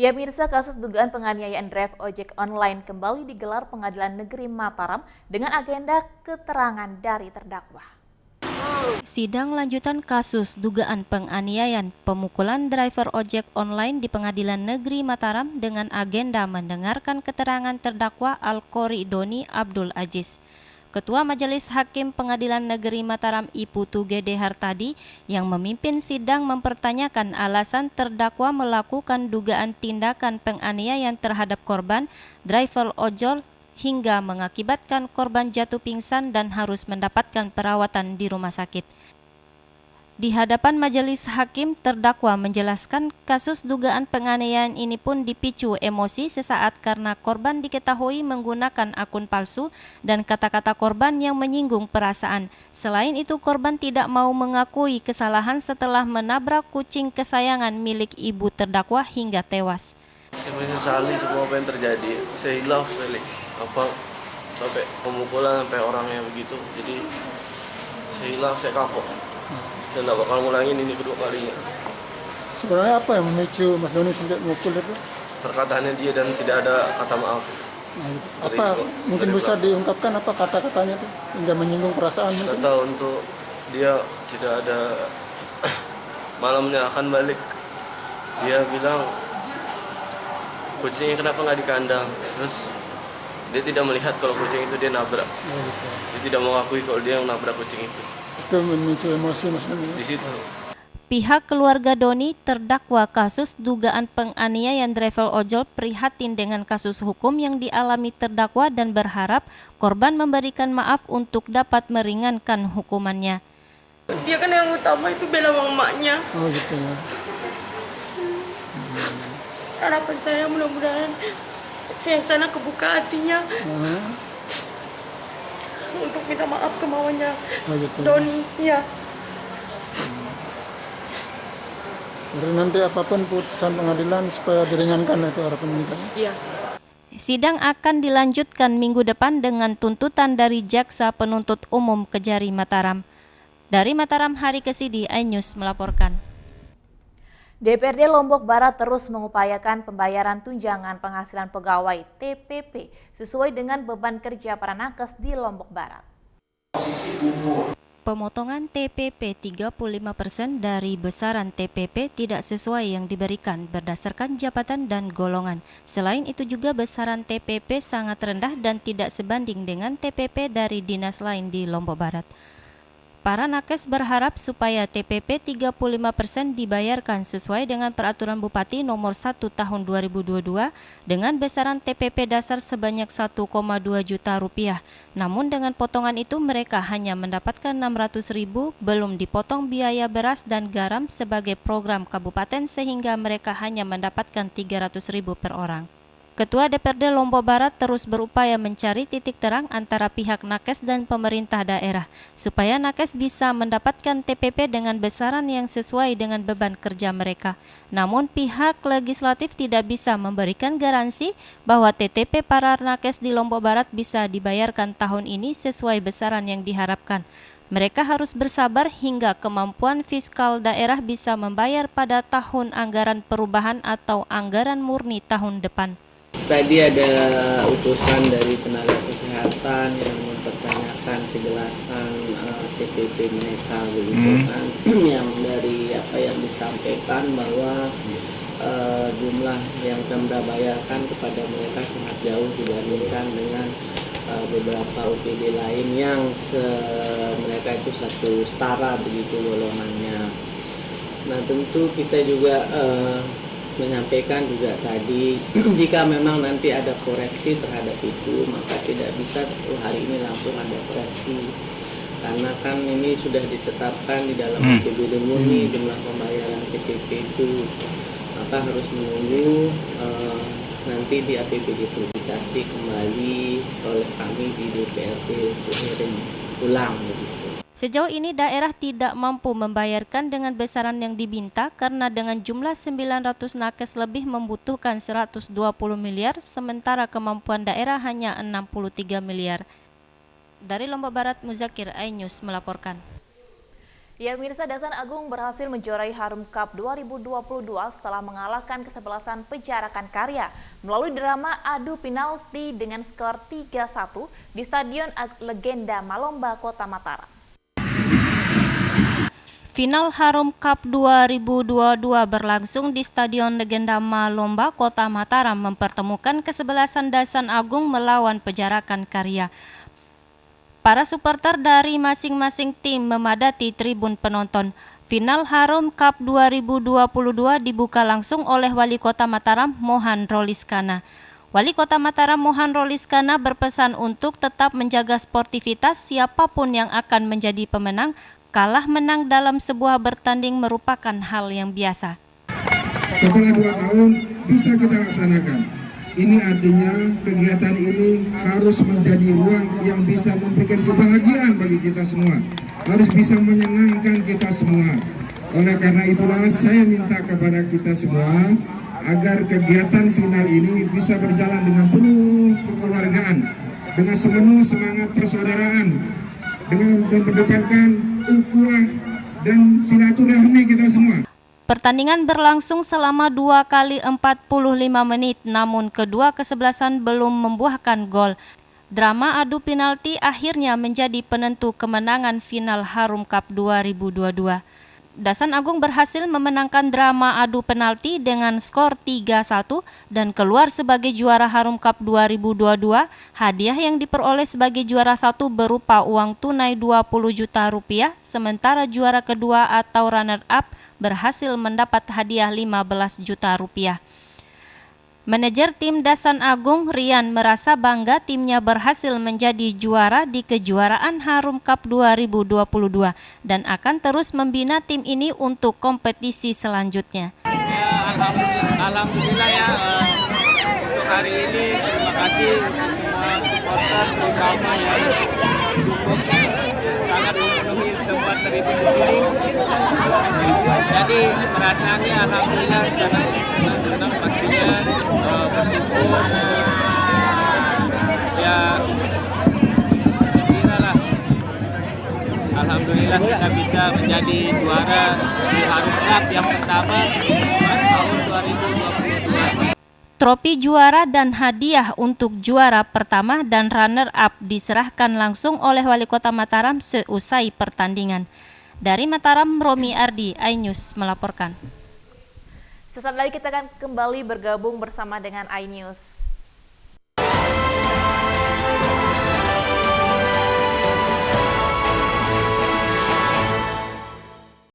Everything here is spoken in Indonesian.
Ya mirsa, kasus dugaan penganiayaan drive ojek online kembali digelar Pengadilan Negeri Mataram dengan agenda keterangan dari terdakwa. Sidang lanjutan kasus dugaan penganiayaan pemukulan driver ojek online di Pengadilan Negeri Mataram dengan agenda mendengarkan keterangan terdakwa Al-Qori Doni Abdul Aziz. Ketua Majelis Hakim Pengadilan Negeri Mataram Iputu Gede Hartadi yang memimpin sidang mempertanyakan alasan terdakwa melakukan dugaan tindakan penganiayaan terhadap korban driver ojol hingga mengakibatkan korban jatuh pingsan dan harus mendapatkan perawatan di rumah sakit. Di hadapan majelis hakim, terdakwa menjelaskan kasus dugaan penganiayaan ini pun dipicu emosi sesaat karena korban diketahui menggunakan akun palsu dan kata-kata korban yang menyinggung perasaan. Selain itu, korban tidak mau mengakui kesalahan setelah menabrak kucing kesayangan milik ibu terdakwa hingga tewas. Saya menyesali semua apa yang terjadi. Saya hilaf sekali. Sampai pemukulan sampai orangnya begitu. Jadi saya hilaf, saya kapok. Saya tidak bakal ngulangin ini kedua kalinya. Sebenarnya apa yang memicu Mas Doni sampai memukul itu? Perkataannya dia dan tidak ada kata maaf. Apa mungkin bisa diungkapkan apa kata-katanya tuh hingga menyinggung perasaan mungkin? Saya tahu untuk dia tidak ada malamnya akan balik. Dia bilang kucingnya kenapa nggak di kandang. Terus dia tidak melihat kalau kucing itu dia nabrak. Dia tidak mengakui kalau dia yang nabrak kucing itu. Itu memicu emosi Mas Doni. Di situ. Pihak keluarga Doni terdakwa kasus dugaan penganiayaan driver ojol prihatin dengan kasus hukum yang dialami terdakwa dan berharap korban memberikan maaf untuk dapat meringankan hukumannya. Dia kan yang utama itu bela emaknya. Oh gitu ya. Harapan saya mudah-mudahan sana kebuka hatinya untuk minta maaf ke mamanya. Oh gitu. Doni, ya. Jadi nanti apapun putusan pengadilan supaya diringankan itu harapan kita. Iya. Sidang akan dilanjutkan minggu depan dengan tuntutan dari Jaksa Penuntut Umum Kejari Mataram. Dari Mataram, Hari Kesidi, iNews melaporkan. DPRD Lombok Barat terus mengupayakan pembayaran tunjangan penghasilan pegawai TPP sesuai dengan beban kerja para nakes di Lombok Barat. Pemotongan TPP 35% dari besaran TPP tidak sesuai yang diberikan berdasarkan jabatan dan golongan. Selain itu juga besaran TPP sangat rendah dan tidak sebanding dengan TPP dari dinas lain di Lombok Barat. Para nakes berharap supaya TPP 35% dibayarkan sesuai dengan Peraturan Bupati Nomor 1 Tahun 2022 dengan besaran TPP dasar sebanyak 1,2 juta rupiah. Namun dengan potongan itu mereka hanya mendapatkan 600.000, belum dipotong biaya beras dan garam sebagai program kabupaten sehingga mereka hanya mendapatkan 300.000 per orang. Ketua DPRD Lombok Barat terus berupaya mencari titik terang antara pihak nakes dan pemerintah daerah, supaya nakes bisa mendapatkan TPP dengan besaran yang sesuai dengan beban kerja mereka. Namun pihak legislatif tidak bisa memberikan garansi bahwa TTP para nakes di Lombok Barat bisa dibayarkan tahun ini sesuai besaran yang diharapkan. Mereka harus bersabar hingga kemampuan fiskal daerah bisa membayar pada tahun anggaran perubahan atau anggaran murni tahun depan. Tadi ada utusan dari tenaga kesehatan yang mempertanyakan kejelasan TPP mereka begitu kan, yang dari apa yang disampaikan bahwa jumlah yang Pemda bayarkan kepada mereka sangat jauh dibandingkan dengan beberapa OPD lain yang mereka itu satu setara begitu golongannya. Nah tentu kita juga menyampaikan juga tadi jika memang nanti ada koreksi terhadap itu maka tidak bisa hari ini langsung ada koreksi karena kan ini sudah ditetapkan di dalam APBD murni jumlah pembayaran TPP itu, maka harus menunggu nanti di APBD publikasi kembali oleh kami di DPRD untuk ngirim ulang begitu. Sejauh ini daerah tidak mampu membayarkan dengan besaran yang diminta karena dengan jumlah 900 nakes lebih membutuhkan 120 miliar, sementara kemampuan daerah hanya 63 miliar. Dari Lombok Barat, Muzakir, iNews melaporkan. Ya, pemirsa, Dasan Agung berhasil menjuarai Harum Cup 2022 setelah mengalahkan kesebelasan Pejarakan Karya melalui drama adu penalti dengan skor 3-1 di Stadion Legenda Malomba, Kota Mataram. Final Harum Cup 2022 berlangsung di Stadion Legenda Malomba, Kota Mataram mempertemukan kesebelasan Dasan Agung melawan Pejarakan Karya. Para supporter dari masing-masing tim memadati tribun penonton. Final Harum Cup 2022 dibuka langsung oleh Wali Kota Mataram, Mohan Roliskana. Wali Kota Mataram, Mohan Roliskana berpesan untuk tetap menjaga sportivitas siapapun yang akan menjadi pemenang. Kalah menang dalam sebuah bertanding merupakan hal yang biasa. Setelah 2 tahun bisa kita laksanakan. Ini artinya kegiatan ini harus menjadi ruang yang bisa memberikan kebahagiaan bagi kita semua. Harus bisa menyenangkan kita semua. Oleh karena itulah saya minta kepada kita semua agar kegiatan final ini bisa berjalan dengan penuh kekeluargaan, dengan sepenuh semangat persaudaraan, dengan mengedepankan ukhuwah dan silaturahmi kita semua. Pertandingan berlangsung selama 2 kali 45 menit, namun kedua kesebelasan belum membuahkan gol. Drama adu penalti akhirnya menjadi penentu kemenangan final Harum Cup 2022. Dasan Agung berhasil memenangkan drama adu penalti dengan skor 3-1 dan keluar sebagai juara Harum Cup 2022. Hadiah yang diperoleh sebagai juara 1 berupa uang tunai 20 juta rupiah, sementara juara kedua atau runner up berhasil mendapat hadiah 15 juta rupiah. Manajer tim Dasan Agung, Rian, merasa bangga timnya berhasil menjadi juara di kejuaraan Harum Cup 2022 dan akan terus membina tim ini untuk kompetisi selanjutnya. Ya, alhamdulillah ya, untuk hari ini terima kasih untuk semua supporter terutama yang dukung sangat memenuhi sempat tribun di sini. Jadi perasaannya alhamdulillah senang pastinya, bersyukur ya, gembira lah. Alhamdulillah kita bisa menjadi juara di Harum Cup yang pertama tahun 2022. Trofi juara dan hadiah untuk juara pertama dan runner-up diserahkan langsung oleh Wali Kota Mataram seusai pertandingan. Dari Mataram, Romi Ardi, iNews melaporkan. Sesaat lagi kita akan kembali bergabung bersama dengan iNews.